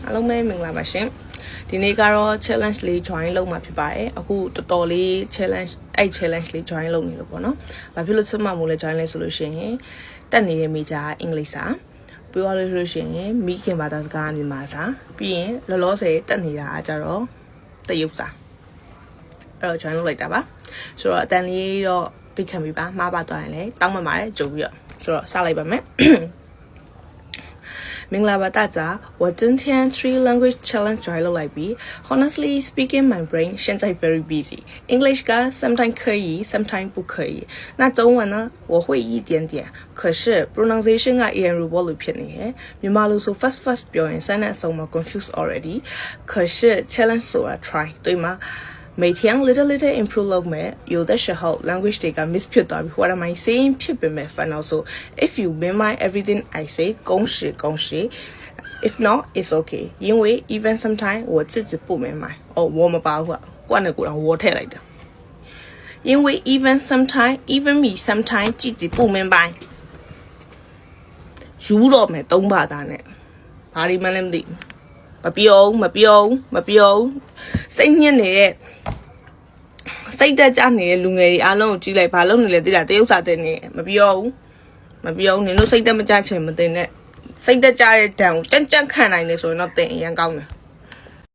အားလုံးပဲမင်္ဂလာပါရှင်ဒီနေ့ကတော့ challenge လေး join လုပ်မှာဖြစ်ပါတယ်အခုတော်တော်လေး challenge challenge လေး join လုပ်နေလို့ပေါ့နော်ဘာဖြစ်လို့စမှမို့လဲ join လဲဆိုလို့ရှိရင်တက်နေတဲ့ major အင်္ဂလိပ်စာပြီးသွားလို့ဆိုရင်မိခင်ဘာသာစကားမြန်မာစာပြီးရင်လောလောဆယ်တက်နေတာကကြတော့တရုတ်စာအဲ့တော့ join လုပ်လိုက်တာပါဆိုတော့အတန်လေးတော့သိခံပြီပါမှားပါသွားရင်လည်းတောင်းပန်ပါတယ်ကြိုပြီးတော့ဆိုတော့စလိုက်ပါမယ်မင်္ဂလာပါ大家我今天3 language challenge join လုပ်လိုက်ပြီ honestly speaking my brain 现在 very busy English က sometimes 可以 sometimes 不可以那中文呢我会一点点可是 pronunciation က AN robot လို့ဖြစ်နေတယ်မြန်မာလိုဆို first ပြောရင်စမ်းတဲ့အဆုံးမှာ confused already 可是 challenge ဆိုတာ try 对吗每天 little improve လုပ်မယ်有的时候 language တွေက miss ဖြစ်သွားပြီ what am I saying ဖြစ်ပေမဲ့ fun also if you memorize everything I say 恭喜if not it's okay 因为 even sometime 我自己不明白哦我မပါဘူးကွာနဲ့ကိုတော့我ထည့်လိုက်တာ因为 even sometime even me sometime 自己不明白ယူတော့မယ်3ဘာသာနဲ့ဘာဒီမှလည်းမသိမပြုံးစိတ်ညစ်နေတဲ့စိတ်တက်ကြနေတဲ့လူငယ်တွေအားလုံးကိုကြည့်လိုက်ဘာလို့နေလဲသိလားတရုတ်စာတင်နေမပြုံးနင်တို့စိတ်တက်မကြချင်မတင်နဲ့စိတ်တက်ကြတဲ့တန်ကိုကြမ်းခံနိုင်နေဆိုရင်တော့တင်အရင်ကောင်းတယ်